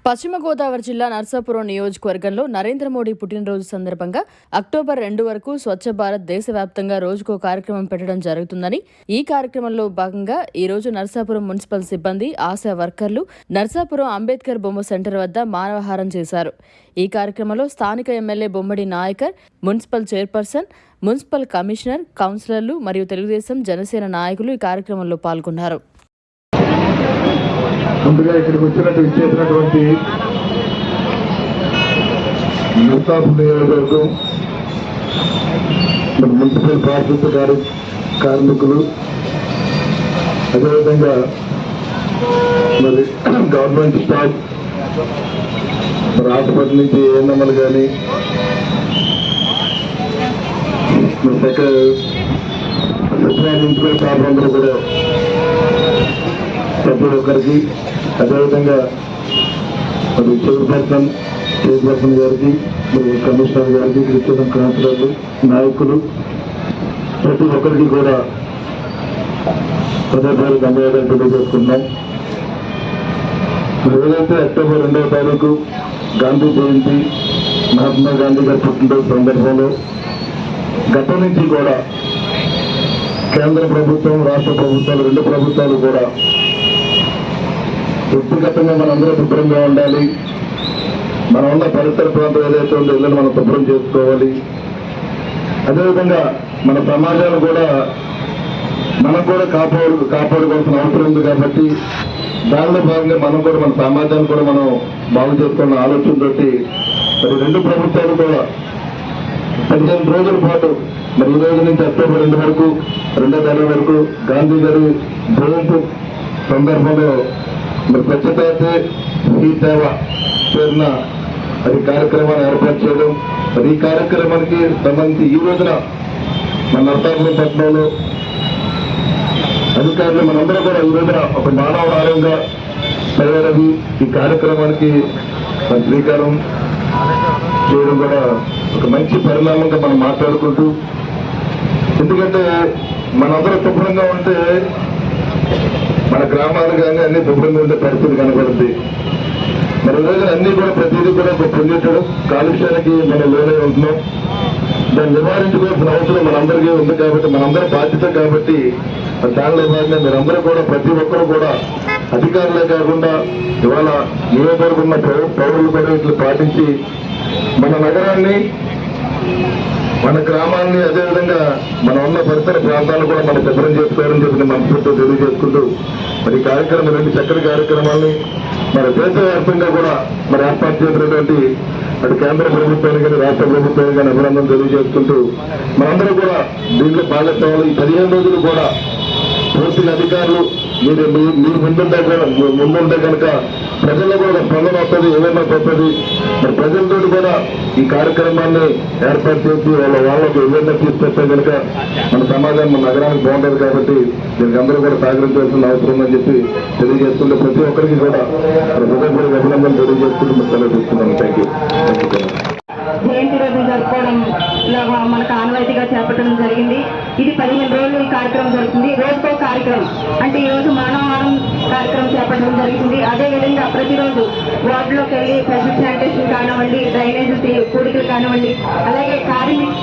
పశ్చిమ గోదావరి జిల్లా నర్సాపురం నియోజకవర్గంలో నరేంద్ర మోడీ పుట్టినరోజు సందర్భంగా అక్టోబర్ 2 వరకు స్వచ్ఛ భారత్ దేశవ్యాప్తంగా రోజుకో కార్యక్రమం పెట్టడం జరుగుతుందని, ఈ కార్యక్రమంలో భాగంగా ఈ రోజు నర్సాపురం మున్సిపల్ సిబ్బంది, ఆశా వర్కర్లు నర్సాపురం అంబేద్కర్ బొమ్మ సెంటర్ వద్ద మానవహారం చేశారు. ఈ కార్యక్రమంలో స్థానిక MLA Bommadi Nayakar, municipal chairperson, municipal commissioner, కౌన్సిలర్లు మరియు తెలుగుదేశం, జనసేన నాయకులు ఈ కార్యక్రమంలో పాల్గొన్నారు. ముందుగా ఇక్కడికి ఇచ్చేసినటువంటి నర్సాపురం నియోజకవర్గం మున్సిపల్ పారిశుద్ధ కార్మికులు, అదేవిధంగా మరి గవర్నమెంట్ స్టాఫ్, మరి హాస్పిటల్ నుంచి ఏఎన్ఎంలు కానీ సచివాలయం నుంచి కూడా స్టాఫ్ అందరూ కూడా ప్రతి ఒక్కరికి, అదేవిధంగా మరి చైర్పర్సన్ గారికి, మరి కమిషనర్ గారికి, క్రిస్టియన్ కౌన్సిలర్లు, నాయకులు ప్రతి ఒక్కరికి కూడా పదే ధన్యవాదాలు తెలియజేసుకున్నాం. మరి ఏదైతే అక్టోబర్ 2వ తారీఖు గాంధీ జయంతి, మహాత్మా గాంధీ గారి పుట్టినరోజు సందర్భంలో గతం నుంచి కూడా కేంద్ర ప్రభుత్వం, రాష్ట్ర ప్రభుత్వాలు, రెండు ప్రభుత్వాలు కూడా వ్యక్తిగతంగా మనందరూ శుభ్రంగా ఉండాలి, మనం ఉన్న పరిసర ప్రాంతం ఏదైతే ఉందో ఇళ్ళని మనం శుభ్రం చేసుకోవాలి, అదేవిధంగా మన సమాజాన్ని కూడా మనం కూడా కాపాడుకోవాల్సిన అవసరం ఉంది. కాబట్టి దానిలో భాగంగా మనం కూడా మన సమాజాన్ని కూడా మనం బాగు చేసుకున్న ఆలోచనతోటి మరి రెండు ప్రభుత్వాలు కూడా 15 రోజుల పాటు మరి ఈ రోజు నుంచి అక్టోబర్ 2 వరకు, 2వ తారీఖు వరకు గాంధీ గారి జయంతి సందర్భంలో మరి స్వచ్ఛతే ఈ సేవ పేరున అది కార్యక్రమాన్ని ఏర్పాటు చేయడం, మరి ఈ కార్యక్రమానికి సంబంధించి ఈ రోజున మన నర్సాపురం పట్టణంలో అధికారులు మనందరూ కూడా ఈ రోజున ఒక మానవహారంగా తయారవి ఈ కార్యక్రమానికి శ్రీకారం చేయడం కూడా ఒక మంచి పరిణామంగా మనం మాట్లాడుకుంటూ, ఎందుకంటే మనందరూ శుభ్రంగా ఉంటే మన గ్రామాలు కానీ అన్ని శుభ్రంగా ఉండే పరిస్థితి కనబడుతుంది. మరి రోజున అన్ని కూడా ప్రతిదీ కూడా పొందేటడం కాలుష్యానికి మనం లోనే ఉంటున్నాం. దాన్ని నివారించుకోవాల్సిన అవసరం మనందరికీ ఉంది. కాబట్టి మనందరి బాధ్యత. కాబట్టి దానిలో భాగంగా మీరందరూ కూడా ప్రతి ఒక్కరూ కూడా అధికారులే కాకుండా ఇవాళ నియోజకవర్గం ఉన్న పౌరులు కూడా ఇట్లా పాటించి మన నగరాన్ని, మన గ్రామాన్ని, అదేవిధంగా మనం ఉన్న పరిసర ప్రాంతాలను కూడా మనం శుభ్రం చేసుకోవాలని చెప్పి మనస్ఫూర్తితో తెలియజేసుకుంటూ మరి ఈ కార్యక్రమం, రెండు చక్కటి కార్యక్రమాల్ని మరి దేశవ్యాప్తంగా కూడా మరి ఏర్పాటు చేసినటువంటి అటు కేంద్ర ప్రభుత్వానికి కానీ రాష్ట్ర ప్రభుత్వానికి కానీ అభినందన తెలియజేసుకుంటూ మనందరూ కూడా దీంట్లో భాగస్వాములు. ఈ 15 రోజులు కూడా పూర్తిగా అధికారులు మీరు ముందుంటే కనుక ప్రజల్లో కూడా స్పందన వస్తుంది, ఏదైనా వస్తుంది. మరి ప్రజలతో కూడా ఈ కార్యక్రమాన్ని ఏర్పాటు చేసి వాళ్ళకి ఏదైనా తీసుకొస్తే కనుక మన సమాజం, మన నగరానికి బాగుంటుంది. కాబట్టి దీనికి అందరూ కూడా సహకరించాల్సిన అవసరం ఉందని చెప్పి తెలియజేస్తుంటే ప్రతి ఒక్కరికి కూడా హృదయపూర్వక అభినందనలు తెలియజేసుకుంటూ మేము తెలియజేస్తున్నాను. Thank you. జయంతి రోజు జరుపుకోవడం మనకు ఆనవాయితీగా చేపట్టడం జరిగింది. ఇది 15 రోజులు ఈ కార్యక్రమం జరుగుతుంది. రోజుకో కార్యక్రమం అంటే ఈ రోజు మానవహారం కార్యక్రమం చేపట్టడం జరుగుతుంది. అదేవిధంగా ప్రతిరోజు వార్డులోకి వెళ్ళి ప్రెషర్ శానిటేషన్ కానివ్వండి, డ్రైనేజీ కూడికలు కానివ్వండి, అలాగే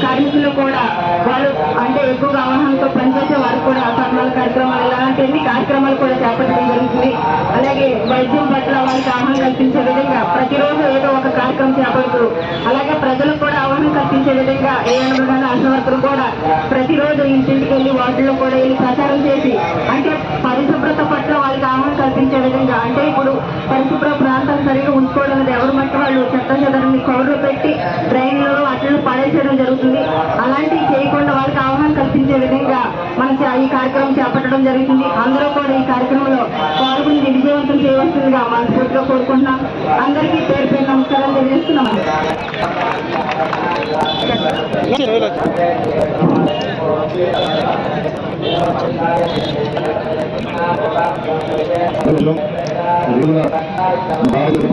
కార్మికులు కూడా వాళ్ళు అంటే ఎక్కువగా అవగాహనతో పనిచేసే వారు కూడా సన్మాన కార్యక్రమాలు ఇలాంటి కార్యక్రమాలు కూడా చేపట్టడం జరుగుతుంది. అలాగే వైద్యం పట్ల వాళ్ళకి అవగాహన కల్పించే విధంగా ప్రతిరోజు ఏదో ఒక కార్యక్రమం చేపడుతూ, అలాగే ప్రజలకు కూడా అవగాహన కల్పించే విధంగా ఏఎన్ఎం ఆశా వర్కర్లు కూడా ప్రతిరోజు ఇంటింటికి వెళ్ళి వాటిల్లో కూడా వెళ్ళి ప్రచారం చేసి అంటే పరిశుభ్రత పట్ల వాళ్ళకి అవగాహన కల్పించే విధంగా, అంటే ఇప్పుడు పరిశుభ్ర ప్రాంతాలు సరిగ్గా ఉంచుకోవడం అనేది ఎవరు మట్టి వాళ్ళు చెత్త చెదరని కవర్లు పెట్టి డ్రైన్లలో వాటిని పడేసేయడం జరుగుతుంది. అలాంటివి చేయకుండా వాళ్ళకి అవగాహన కల్పించే విధంగా మనం ఈ కార్యక్రమం చేపట్టడం జరుగుతుంది. అందరూ కూడా ఈ కార్యక్రమంలో పాల్గొని విజయవంతం చేయవలసిందిగా మనస్ఫూర్తిగా కోరుకుంటున్నాం. అందరికీ పేరు పేరు నమస్కారాలు తెలియజేస్తున్నాం.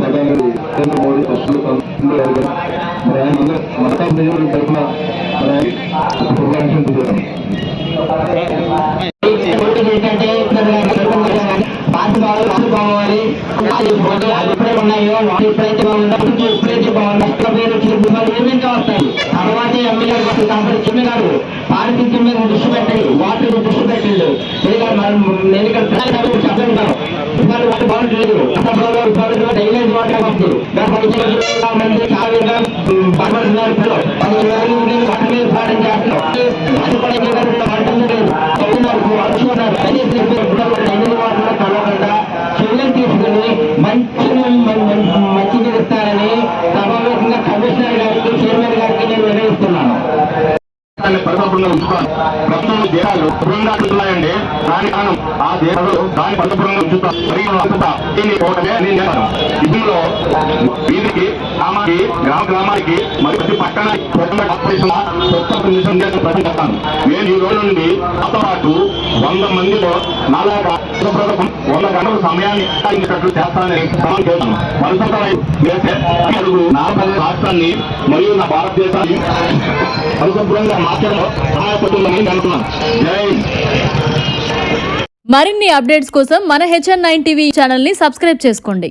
ప్రధాని నరేంద్ర మోడీ మరి ఆయన మతం నియోజకవర్గం తరఫున శుభాకాంక్షలు తెలియజేస్తాం. బాధ్యత ఎప్పుడే ఉన్నాయో ఎప్పుడైతే బాగుంటుంది ఎప్పుడైతే బాగుంటుంది ఏమేంటో వస్తాయి. తర్వాత ఎమ్మెల్యే ఎమ్మెల్యే గారు పారిశుద్ధ్యం మీద దృష్టి పెట్టండి, వాటర్ మీద దృష్టి పెట్టండి. నేను ఇక్కడ చెప్పగలుగుతాను వాటి బాగుంటలేదు. డ్రైనేజ్ వాటర్ వస్తుంది. మంది చాలా పడబడుతున్నారు పిల్లలు. వాటి మీద పాఠం చేస్తున్నాం. అది కూడా అడుచుకున్నారు. డ్రైనేజ్ వాటర్ కలవకుండా చర్యలు తీసుకుని మంచి ఇస్తారని సభాముఖంగా కమిషనర్ గారికి చైర్మన్ గారికి నేను నిర్ణయిస్తున్నాను. పరిశుభ్రంగా ఉంచుతాను. ప్రస్తుతం దేశాలు శుభ్రంగాతున్నాయండి. దాని కారణం ఆ దేశాలు దాన్ని పరిశుభ్రంగా ఉంచుతాం. ఇందులో వీధికి గ్రామానికి గ్రామానికి మరి ప్రతి పట్టణానికి ప్రకటిస్తాను. నేను ఈ రోజు నుండి నాతో పాటు 100 మందిలో నాలాగా 100 గంటల సమయాన్ని కేటాయించేటట్లు చేస్తానని సవాల్ చేస్తాను. పరిశుభ్రమై నా రాష్ట్రాన్ని మరియు నా భారతదేశాన్ని పరిశుభ్రంగా మార్చడంలో సహాయపడుతుందని నేను అనుకున్నాను. జై. మరిన్ని అప్డేట్స్ కోసం మన HN9 టీవీ ఛానల్ ని సబ్స్క్రైబ్ చేసుకోండి.